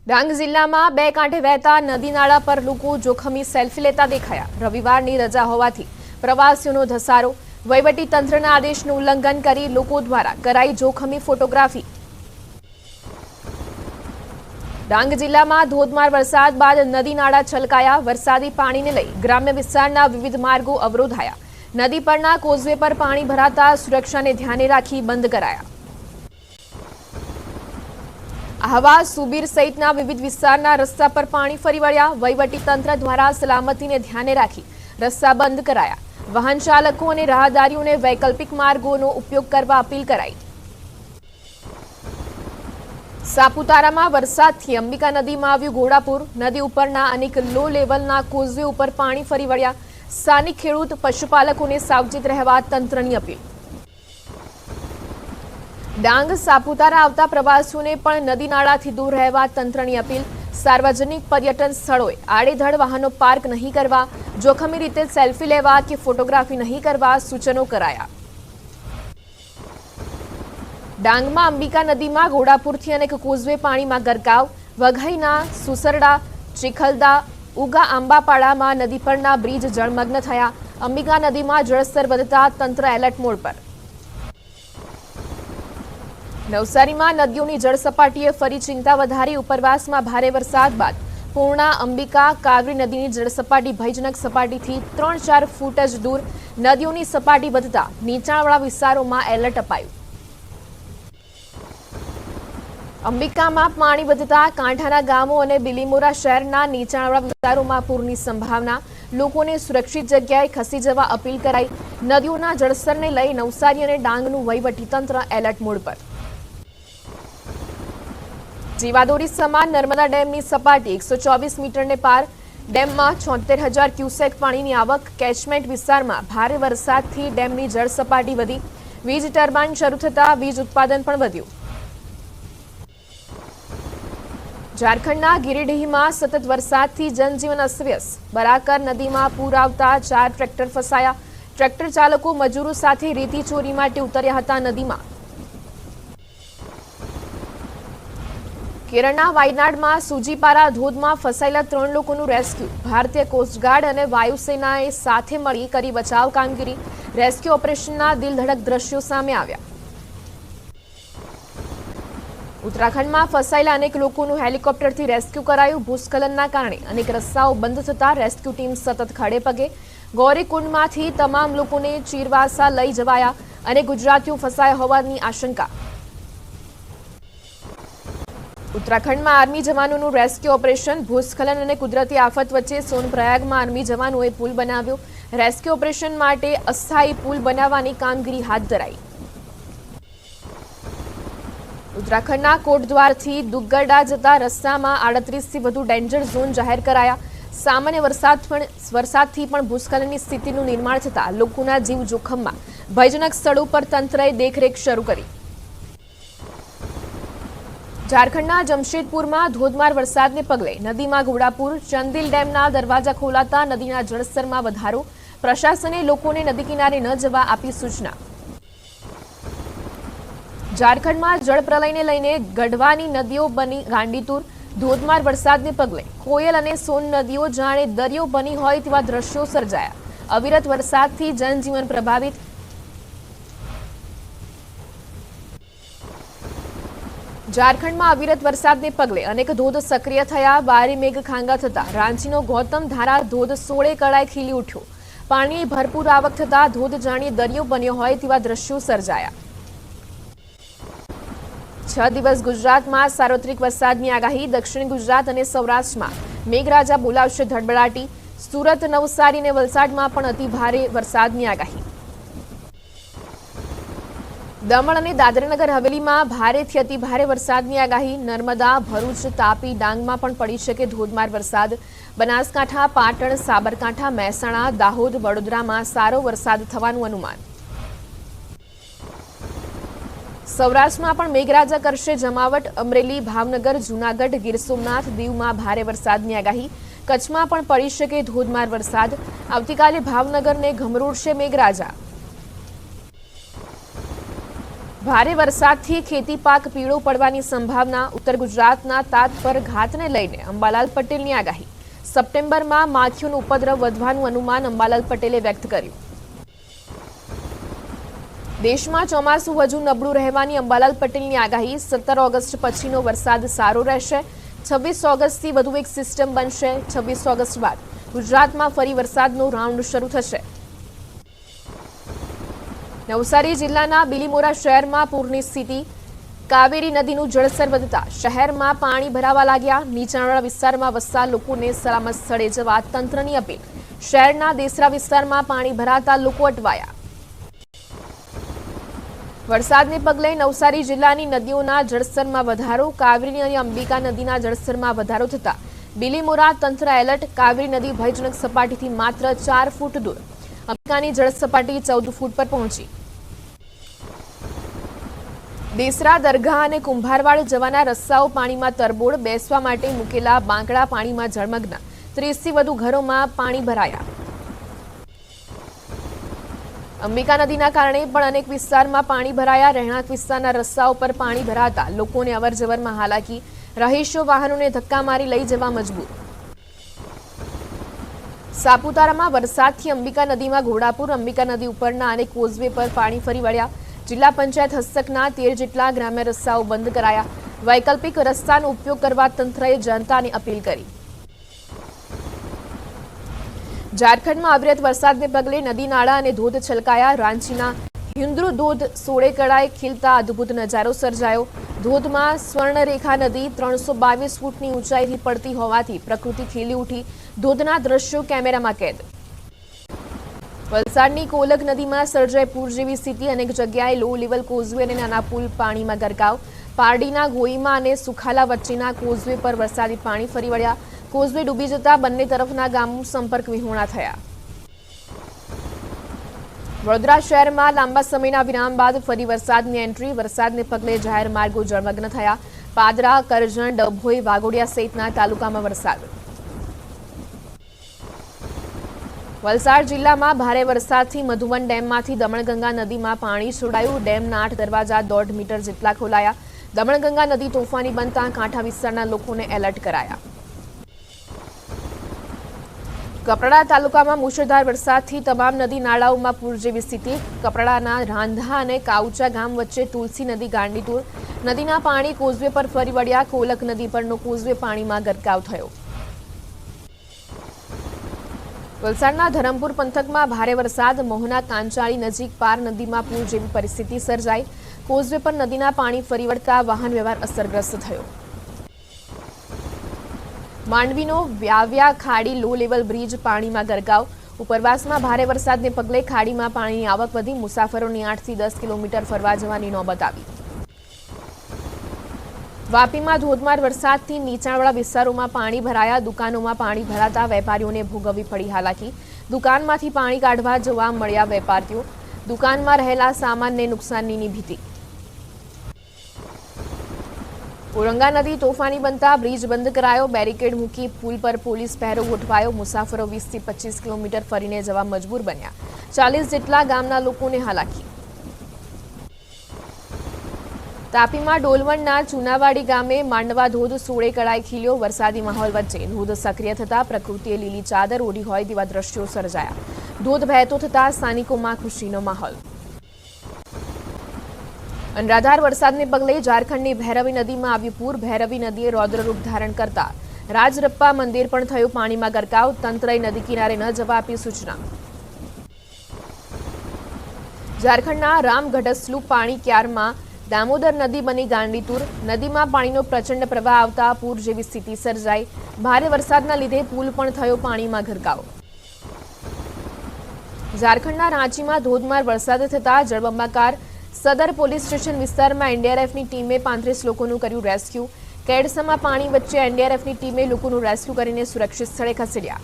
ડાંગ જિલ્લામાં બે કાંઠે વહેતા નદી નાળા પર લોકો જોખમી સેલ્ફી લેતા દેખાયા। રવિવારની રજા હોવાથી પ્રવાસીઓનો ધસારો। વહીવટી તંત્રના આદેશનું ઉલ્લંઘન કરી લોકો દ્વારા કરાઈ જોખમી ફોટોગ્રાફી। ડાંગ જિલ્લામાં ધોધમાર વરસાદ બાદ નદી નાળા છલકાયા। વરસાદી પાણીને લઈ ગ્રામ્ય વિસ્તારના વિવિધ માર્ગો અવરોધાયા। નદી પરના કોઝવે પર પાણી ભરાતા સુરક્ષાને ધ્યાને રાખી બંધ કરાયા। આહવા સુબીર સહિતના વિવિધ વિસ્તારના રસ્તા પર પાણી ફરી વળ્યા। વહીવટી તંત્ર દ્વારા સલામતીને ધ્યાને રાખી રસ્તા બંધ કરાયા। વાહન ચાલકો અને રાહદારીઓને વૈકલ્પિક માર્ગોનો ઉપયોગ કરવા અપીલ કરાઈ। સાપુતારામાં વરસાદથી અંબિકા નદીમાં આવ્યું ઘોડાપૂર। નદી ઉપરના અનેક લો લેવલના કોઝવે ઉપર પાણી ફરી વળ્યા। સ્થાનિક ખેડૂત પશુપાલકોને સાવચેત રહેવા તંત્રની અપીલ। ડાંગ સાપુતારા આવતા પ્રવાસીઓને પણ નદી નાળાથી દૂર રહેવા તંત્રની અપીલ। સાર્વજનિક પર્યટન સ્થળોએ આડેધડ વાહનો પાર્ક નહીં કરવા, જોખમી રીતે સેલ્ફી લેવા કે ફોટોગ્રાફી નહીં કરવા સૂચનો કરાયા। ડાંગમાં અંબિકા નદીમાં ઘોડાપૂરથી અનેક કોઝવે પાણીમાં ગરકાવ। વઘઈના સુસરડા, ચીખલદા, ઉગા આંબાપાડામાં નદી પરના બ્રિજ જળમગ્ન થયા। અંબિકા નદીમાં જળસ્તર વધતા તંત્ર એલર્ટ મોડ પર। નવસારીમાં નદીઓની જળસપાટીએ ફરી ચિંતા વધારી। ઉપરવાસમાં ભારે વરસાદ બાદ પૂર્ણા, અંબિકા, કાવેરી નદીની જળસપાટી ભયજનક સપાટીથી 3-4 ફૂટ જ દૂર। નદીઓની સપાટી વધતા નીચાણવાળા વિસ્તારોમાં એલર્ટ અપાયું। અંબિકામાં પાણી વધતા કાંઠાના ગામો અને બિલીમોરા શહેરના નીચાણવાળા વિસ્તારોમાં પૂરની સંભાવના। લોકોને સુરક્ષિત જગ્યાએ ખસી જવા અપીલ કરાઈ। નદીઓના જળસ્તરને લઈ નવસારી અને ડાંગનું વહીવટીતંત્ર એલર્ટ મોડ પર। જીવાદોરી સમાન નર્મદા ડેમની સપાટી 124 મીટરને પાર। ડેમમાં 76,000 ક્યુસેક પાણીની આવક। કેચમેન્ટ વિસ્તારમાં ભારે વરસાદથી ડેમની જળ સપાટી વધી। વીજ ટર્બાઇન શરૂ થતાં વીજ ઉત્પાદન પણ વધ્યું। ઝારખંડના ગિરિડીહમાં સતત વરસાદથી જનજીવન અસ્તવ્યસ્ત। બરાકર નદીમાં પૂર આવતા 4 ટ્રેક્ટર ફસાયા। ટ્રેક્ટર ચાલકો મજૂરો સાથે રેતી ચોરી માટે ઉતર્યા હતા નદીમાં। કેરળના વાયનાડમાં સુજીપારા ધોધમાં ફસાયેલા 3 લોકોનું રેસ્ક્યુ। ભારતીય કોસ્ટગાર્ડ અને વાયુસેનાએ સાથે મળી કરી બચાવ કામગીરી। રેસ્ક્યુ ઓપરેશનના દિલધડક દ્રશ્યો સામે આવ્યા। ઉત્તરાખંડમાં ફસાયેલા અનેક લોકોનું હેલિકોપ્ટરથી રેસ્ક્યુ કરાયું। ભૂસ્ખલનના કારણે અનેક રસ્તાઓ બંધ થતા રેસ્ક્યુ ટીમ સતત ખડે પગે। ગૌરીકુંડમાંથી તમામ લોકોને ચીરવાસા લઈ જવાયા અને ગુજરાતીઓ ફસાયા હોવાની આશંકા। ઉત્તરાખંડમાં આર્મી જવાનોનું રેસ્ક્યુ ઓપરેશન। ભૂસ્ખલન અને કુદરતી આફત વચ્ચે સોનપ્રયાગમાં આર્મી જવાનોએ પુલ બનાવ્યો। રેસ્ક્યુ ઓપરેશન માટે અસ્થાયી પુલ બનાવવાની કામગીરી હાથ ધરાઈ। ઉત્તરાખંડના કોટદ્વારથી દુગ્ગડા જતા રસ્તામાં 38થી વધુ ડેન્જર ઝોન જાહેર કરાયા। સામાન્ય વરસાદથી પણ ભૂસ્ખલનની સ્થિતિનું નિર્માણ થતાં લોકોના જીવ જોખમમાં। ભયજનક સ્થળો પર તંત્રએ દેખરેખ શરૂ કરી। ઝારખંડના જમશેદપુરમાં ધોધમાર વરસાદને પગલે નદીમાં ઘોડાપૂર। ચંદિલ ડેમના દરવાજા ખોલાતા નદીના જળસ્તરમાં વધારો। પ્રશાસને લોકોને નદી કિનારે ન જવા આપી સૂચના। ઝારખંડમાં જળપ્રલયને લઈને ગઢવાની નદીઓ બની ગાંડીતુર। ધોધમાર વરસાદને પગલે કોયલ અને સોન નદીઓ જાણે દરિયો બની હોય તેવા દ્રશ્યો સર્જાયા। અવિરત વરસાદથી જનજીવન પ્રભાવિત। ઝારખંડમાં અવિરત વરસાદને પગલે અનેક ધોધ સક્રિય થયા। ભારે મેઘ ખાંગા થતા રાંચીનો ગૌતમ ધારા ધોધ 16 કળાએ ખીલી ઉઠ્યો। પાણીની ભરપૂર આવક થતા ધોધ જાણે દરિયો બન્યો હોય તેવા દ્રશ્યો સર્જાયા। 6 દિવસ ગુજરાતમાં સાર્વત્રિક વરસાદની આગાહી। દક્ષિણ ગુજરાત અને સૌરાષ્ટ્રમાં મેઘરાજા બોલાવશે ધડબડાટી। સુરત, નવસારી અને વલસાડમાં પણ અતિ ભારે વરસાદની આગાહી। દમણ અને દાદરાનગર હવેલીમાં ભારેથી અતિ ભારે વરસાદની આગાહી। નર્મદા, ભરૂચ, તાપી, ડાંગમાં પણ પડી શકે ધોધમાર વરસાદ। બનાસકાંઠા, પાટણ, સાબરકાંઠા, મહેસાણા, દાહોદ, વડોદરામાં સારો વરસાદ થવાનું અનુમાન। સૌરાષ્ટ્રમાં પણ મેઘરાજા કરશે જમાવટ। અમરેલી, ભાવનગર, જૂનાગઢ, ગીર સોમનાથ, દીવમાં ભારે વરસાદની આગાહી। કચ્છમાં પણ પડી શકે ધોધમાર વરસાદ। આવતીકાલે ભાવનગરને ગમરોડશે મેઘરાજા। ભારે વરસાદથી ખેતી પાક પીળો પડવાની સંભાવના. ઉત્તર ગુજરાતના તાત પર ઘાતને લઈને અંબાલાલ પટેલની આગાહી. સપ્ટેમ્બરમાં માખીઓનો ઉપદ્રવ વધવાનું અનુમાન અંબાલાલ પટેલે વ્યક્ત કર્યું. દેશમાં ચોમાસું હજુ નબળું રહેવાની અંબાલાલ પટેલની આગાહી. 17 ઓગસ્ટ પછીનો વરસાદ સારો રહેશે. 26 ઓગસ્ટથી વધુ એક સિસ્ટમ બનશે. 26 ઓગસ્ટ બાદ ગુજરાતમાં ફરી વરસાદનો રાઉન્ડ શરૂ થશે. નવસારી જિલ્લાના બિલીમોરા શહેરમાં પૂરની સ્થિતિ. કાવેરી નદીનું જળસ્તર વધતા શહેરમાં પાણી ભરાવા લાગ્યા. નીચાણવાળા વિસ્તારમાં વસતા લોકોને સલામત સ્થળે જવા તંત્રની અપીલ. શહેરના દેસરા વિસ્તારમાં પાણી ભરાતા લોકો અટવાયા. વરસાદને પગલે નવસારી જિલ્લાની નદીઓના જળસ્તરમાં વધારો. કાવેરી અને અંબિકા નદીના જળસ્તરમાં વધારો થતા બિલીમોરા તંત્ર એલર્ટ. કાવેરી નદી ભયજનક સપાટીથી માત્ર 4 ફૂટ દૂર. અંબિકાની જળ સપાટી 14 ફૂટ પર પહોંચી. દેસરા, દરગાહ અને કુંભારવાડ જવાના રસ્તાઓ પાણીમાં તરબોળ. બેસવા માટે મૂકેલા બાંકડા પાણીમાં જળમગ્ન. 30 થી વધુ ઘરોમાં પાણી ભરાયા. અંબિકા નદીના કારણે પણ અનેક વિસ્તારમાં પાણી ભરાયા. રહેણાંક વિસ્તારના રસ્તાઓ પર પાણી ભરાતા લોકોને અવરજવરમાં હાલાકી. રહીશો વાહનોને ધક્કા મારી લઈ જવા મજબૂર. સાપુતારામાં વરસાદથી અંબિકા નદીમાં ઘોડાપુર. અંબિકા નદી ઉપરના અનેક કોઝવે પર પાણી ફરી વળ્યા. જિલ્લા પંચાયત હસ્તકના 13 જેટલા ગ્રામ્ય રસ્તાઓ બંધ કરાયા. વૈકલ્પિક રસ્તાનો ઉપયોગ કરવા તંત્રએ જનતાને અપીલ કરી. ઝારખંડમાં અવિરત વરસાદને પગલે નદી નાળા અને ધોધ છલકાયા. રાંચીના હિન્દ્રુ ધોધ સોળેકળાએ ખીલતા અદ્ભુત નજારો સર્જાયો. ધોધમાં સ્વર્ણરેખા નદી 322 ફૂટની ઊંચાઈથી પડતી હોવાથી પ્રકૃતિ ખીલી ઉઠી. ધોધના દ્રશ્યો કેમેરામાં કેદ. વલસાડની કોલક નદીમાં સર્જાઈ પૂર જેવી સ્થિતિ. અનેક જગ્યાએ લો લેવલ કોઝવે અને નાના પુલ પાણીમાં ગરકાવ. પારડીના ગોઈમા અને સુખાલા વચ્ચેના કોઝવે પર વરસાદી પાણી ફરી વળ્યા. કોઝવે ડૂબી જતા બંને તરફના ગામો સંપર્ક વિહોણા થયા. વડોદરા શહેરમાં લાંબા સમયના વિરામ બાદ ફરી વરસાદની એન્ટ્રી. વરસાદને પગલે જાહેર માર્ગો જળમગ્ન થયા. પાદરા, કરજણ, ડભોઈ, વાઘોડિયા સહિતના તાલુકામાં વરસાદ. વલસાડ જિલ્લામાં ભારે વરસાદથી મધુવન ડેમમાંથી દમણગંગા નદીમાં પાણી છોડાયું. ડેમના 8 દરવાજા 1.5 મીટર જેટલા ખોલાયા. દમણગંગા નદી તોફાની બનતા કાંઠા વિસ્તારના લોકોને એલર્ટ કરાયા. કપરાડા તાલુકામાં મુશળધાર વરસાદથી તમામ નદી નાળાઓમાં પૂર જેવી સ્થિતિ. કપરાડાના રાંધા અને કાઉચા ગામ વચ્ચે તુલસી નદી ગાંડીતુર. નદીના પાણી કોઝવે પર ફરી વળ્યા. કોલક નદી પરનો કોઝવે પાણીમાં ગરકાવ થયો. વલસાડના ધરમપુર પંથકમાં ભારે વરસાદ. મોહના કાંચાળી નજીક પાર નદીમાં પૂર જેવી પરિસ્થિતિ સર્જાઈ. કોઝવે પર નદીના પાણી ફરી વળતા વાહન વ્યવહાર અસરગ્રસ્ત થયો. માંડવીનો વ્યાવ્યા ખાડી લો લેવલ બ્રિજ પાણીમાં ગરકાવ. ઉપરવાસમાં ભારે વરસાદને પગલે ખાડીમાં પાણીની આવક વધી. મુસાફરોની 8 થી 10 કિલોમીટર ફરવા જવાની નોબત આવી. વાપીમાં ધોધમાર વરસાદથી નીચાણવાળા વિસ્તારોમાં પાણી ભરાયા. દુકાનોમાં પાણી ભરાતા વેપારીઓને ભોગવવી પડી હાલાકી. દુકાનમાંથી પાણી કાઢવા જવા મળ્યા વેપારીઓ. દુકાનમાં રહેલા સામાનને નુકસાનની ભીતિ. ઓરંગા નદી તોફાની બનતા બ્રિજ બંધ કરાયો. બેરિકેડ મૂકી પુલ પર પોલીસ પહેરો ગોઠવાયો. મુસાફરો 20 થી 25 કિલોમીટર ફરીને જવા મજબૂર બન્યા. 40 જેટલા ગામના લોકોને હાલાકી. તાપીમાં ડોલવણના ચુનાવાડી ગામે માંડવા ધોધ સોળે કળાએ ખીલ્યો. વરસાદી માહોલ વચ્ચે ધોધ સક્રિય થતા પ્રકૃતિએ લીલી ચાદર ઓઢી હોય તેવા દ્રશ્યો સર્જાયા. ધોધ વહેતો થતા સ્થાનિકોમાં ખુશીનો માહોલ. અનરાધાર વરસાદને પગલે ઝારખંડની ભૈરવી નદીમાં આવ્યું પૂર. ભૈરવી નદીએ રૌદ્ર રૂપ ધારણ કરતા રાજરપ્પા મંદિર પણ થયું પાણીમાં ગરકાવ. તંત્રએ નદી કિનારે ન જવા આપી સૂચના. ઝારખંડના રામગઢસલું પાણી ક્યારમાં દામોદર નદી બની ગાંડીતુર. નદીમાં પાણીનો પ્રચંડ પ્રવાહ આવતા પૂર જેવી સ્થિતિ સર્જાઈ. ભારે વરસાદના લીધે પુલ પણ થયો પાણીમાં ગરકાવ. ઝારખંડના રાંચીમાં ધોધમાર વરસાદ થતા જળબંબાકાર. સદર પોલીસ સ્ટેશન વિસ્તારમાં એનડીઆરએફની ટીમે 35 લોકોનું કર્યું રેસ્ક્યુ. કેડસમાં પાણી વચ્ચે એનડીઆરએફની ટીમે લોકોનું રેસ્ક્યુ કરીને સુરક્ષિત સ્થળે ખસેડ્યા.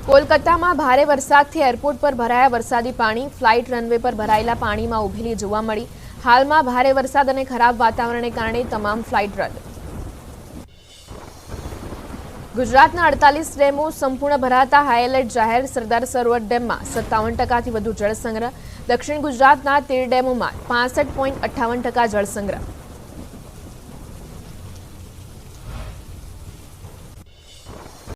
કોલકાતામાં ભારે વરસાદથી એરપોર્ટ પર ભરાયા વરસાદી પાણી. ફ્લાઇટ રનવે પર ભરાયેલા પાણીમાં ઉભેલી જોવા મળી. હાલમાં ભારે વરસાદ અને ખરાબ વાતાવરણને કારણે તમામ ફ્લાઇટ રદ. ગુજરાતના 48 ડેમો સંપૂર્ણ ભરાતા હાઈ એલર્ટ જાહેર. સરદાર સરોવર ડેમમાં 57% વધુ જળ સંગ્રહ. દક્ષિણ ગુજરાતના 13 ડેમોમાં 65.58% જળ સંગ્રહ.